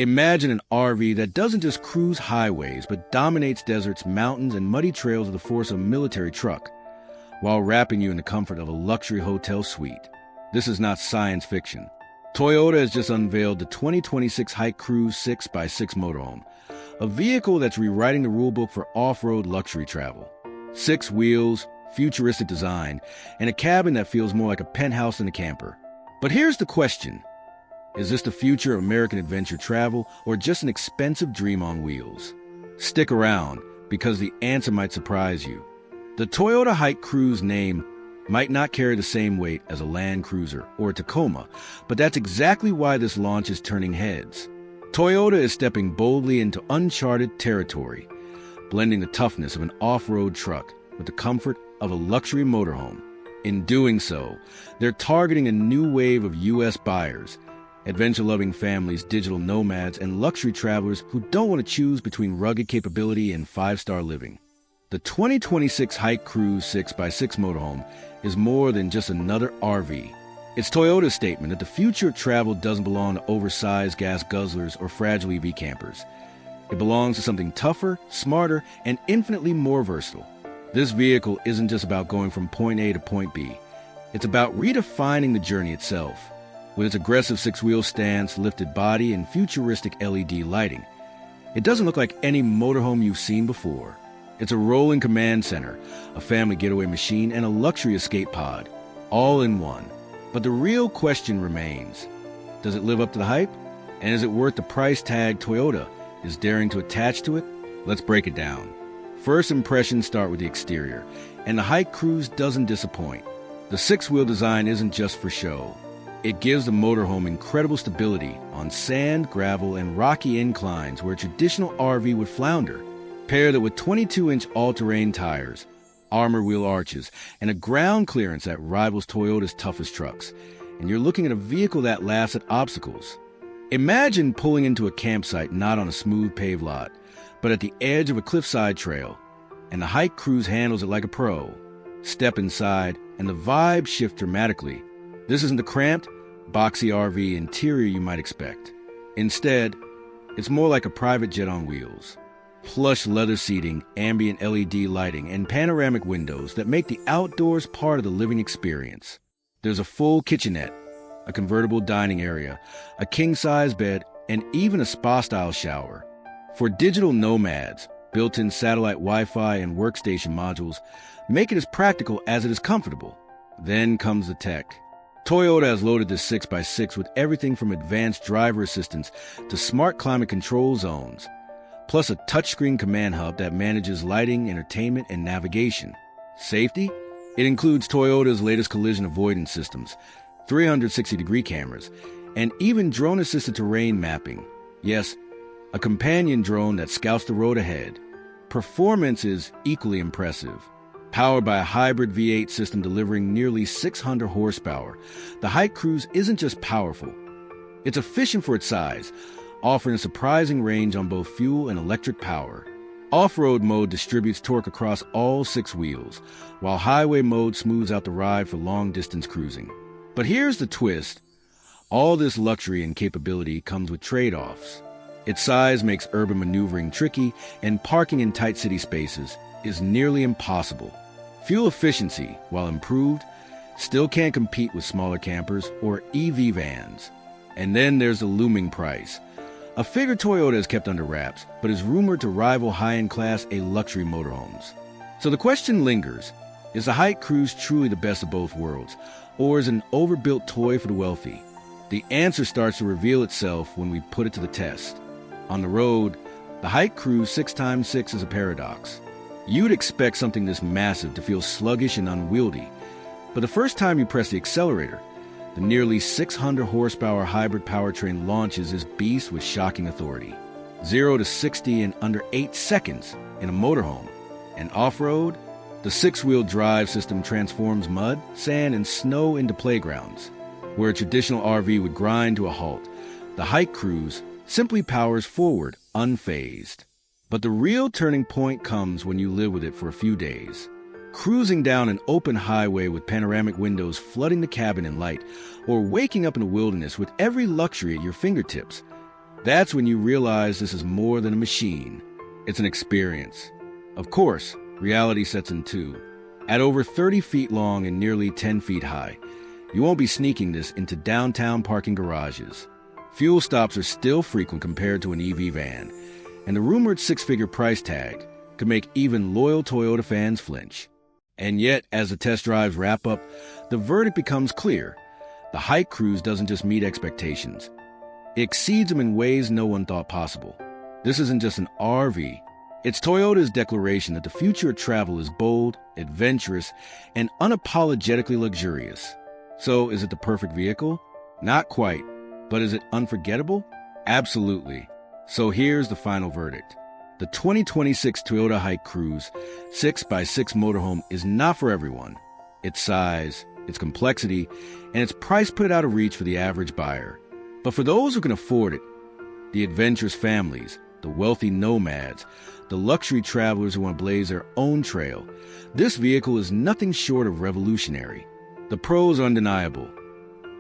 Imagine an RV that doesn't just cruise highways, but dominates deserts, mountains, and muddy trails with the force of a military truck, while wrapping you in the comfort of a luxury hotel suite. This is not science fiction. Toyota has just unveiled the 2026 HikeCruze 6x6 motorhome, a vehicle that's rewriting the rulebook for off-road luxury travel. 6 wheels, futuristic design, and a cabin that feels more like a penthouse than a camper. But here's the question. Is this the future of American adventure travel, or just an expensive dream on wheels? Stick around, because the answer might surprise you. The Toyota HikeCruze name might not carry the same weight as a Land Cruiser or a Tacoma, but that's exactly why this launch is turning heads. Toyota is stepping boldly into uncharted territory, blending the toughness of an off-road truck with the comfort of a luxury motorhome. In doing so, they're targeting a new wave of U.S. buyers, adventure-loving families, digital nomads, and luxury travelers who don't want to choose between rugged capability and 5-star living. The 2026 HikeCruze 6x6 motorhome is more than just another RV. It's Toyota's statement that the future of travel doesn't belong to oversized gas guzzlers or fragile EV campers. It belongs to something tougher, smarter, and infinitely more versatile. This vehicle isn't just about going from point A to point B. It's about redefining the journey itself. With its aggressive 6-wheel stance, lifted body, and futuristic LED lighting, it doesn't look like any motorhome you've seen before. It's a rolling command center, a family getaway machine, and a luxury escape pod, all in one. But the real question remains, does it live up to the hype? And is it worth the price tag Toyota is daring to attach to it? Let's break it down. First impressions start with the exterior, and the HikeCruze doesn't disappoint. The 6-wheel design isn't just for show. It gives the motorhome incredible stability on sand, gravel, and rocky inclines where a traditional RV would flounder. Pair that with 22-inch all-terrain tires, armor wheel arches, and a ground clearance that rivals Toyota's toughest trucks, and you're looking at a vehicle that laughs at obstacles. Imagine pulling into a campsite not on a smooth paved lot, but at the edge of a cliffside trail, and the HikeCruze handles it like a pro. Step inside, and the vibe shifts dramatically. This isn't the cramped, boxy RV interior you might expect. Instead, it's more like a private jet on wheels. Plush leather seating, ambient LED lighting, and panoramic windows that make the outdoors part of the living experience. There's a full kitchenette, a convertible dining area, a king-size bed, and even a spa-style shower. For digital nomads, built-in satellite Wi-Fi and workstation modules make it as practical as it is comfortable. Then comes the tech. Toyota has loaded this 6x6 with everything from advanced driver assistance to smart climate control zones, plus a touchscreen command hub that manages lighting, entertainment, and navigation. Safety? It includes Toyota's latest collision avoidance systems, 360-degree cameras, and even drone-assisted terrain mapping. Yes, a companion drone that scouts the road ahead. Performance is equally impressive. Powered by a hybrid V8 system delivering nearly 600 horsepower, the HikeCruze isn't just powerful. It's efficient for its size, offering a surprising range on both fuel and electric power. Off-road mode distributes torque across all 6 wheels, while highway mode smooths out the ride for long-distance cruising. But here's the twist. All this luxury and capability comes with trade-offs. Its size makes urban maneuvering tricky, and parking in tight city spaces is nearly impossible. Fuel efficiency, while improved, still can't compete with smaller campers or EV vans. And then there's the looming price. A figure Toyota has kept under wraps, but is rumored to rival high-end Class A luxury motorhomes. So the question lingers, is the HikeCruze truly the best of both worlds, or is it an overbuilt toy for the wealthy? The answer starts to reveal itself when we put it to the test. On the road, the HikeCruze 6x6 is a paradox. You'd expect something this massive to feel sluggish and unwieldy, but the first time you press the accelerator, the nearly 600 horsepower hybrid powertrain launches this beast with shocking authority. 0 to 60 in under 8 seconds in a motorhome. And off-road, the 6-wheel drive system transforms mud, sand, and snow into playgrounds. Where a traditional RV would grind to a halt, the HikeCruze simply powers forward, unfazed. But the real turning point comes when you live with it for a few days. Cruising down an open highway with panoramic windows flooding the cabin in light, or waking up in the wilderness with every luxury at your fingertips. That's when you realize this is more than a machine. It's an experience. Of course, reality sets in too. At over 30 feet long and nearly 10 feet high, you won't be sneaking this into downtown parking garages. Fuel stops are still frequent compared to an EV van, and the rumored six-figure price tag could make even loyal Toyota fans flinch. And yet, as the test drives wrap up, the verdict becomes clear. The HikeCruze doesn't just meet expectations. It exceeds them in ways no one thought possible. This isn't just an RV. It's Toyota's declaration that the future of travel is bold, adventurous, and unapologetically luxurious. So, is it the perfect vehicle? Not quite. But is it unforgettable? Absolutely. So here's the final verdict. The 2026 Toyota HikeCruze 6x6 motorhome is not for everyone. Its size, its complexity, and its price put it out of reach for the average buyer. But for those who can afford it, the adventurous families, the wealthy nomads, the luxury travelers who want to blaze their own trail, this vehicle is nothing short of revolutionary. The pros are undeniable.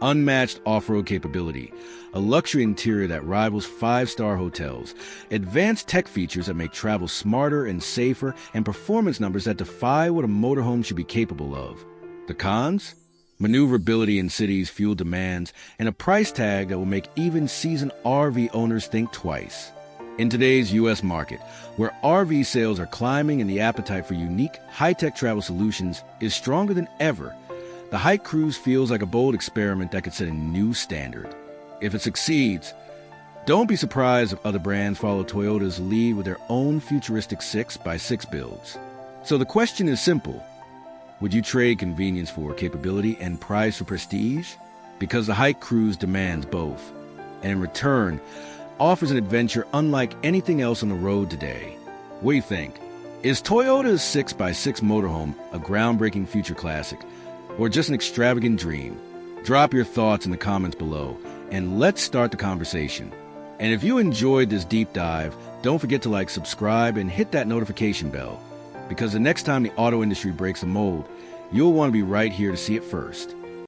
Unmatched off-road capability, a luxury interior that rivals five-star hotels, advanced tech features that make travel smarter and safer, and performance numbers that defy what a motorhome should be capable of. The cons? Maneuverability in cities, fuel demands, and a price tag that will make even seasoned RV owners think twice. In today's U.S. market, where RV sales are climbing and the appetite for unique, high-tech travel solutions is stronger than ever, the HikeCruze feels like a bold experiment that could set a new standard. If it succeeds, don't be surprised if other brands follow Toyota's lead with their own futuristic 6x6 builds. So the question is simple. Would you trade convenience for capability and price for prestige? Because the HikeCruze demands both, and in return, offers an adventure unlike anything else on the road today. What do you think? Is Toyota's 6x6 motorhome a groundbreaking future classic, or just an extravagant dream? Drop your thoughts in the comments below, and let's start the conversation. And if you enjoyed this deep dive, don't forget to subscribe, and hit that notification bell, because the next time the auto industry breaks a mold, you'll want to be right here to see it first.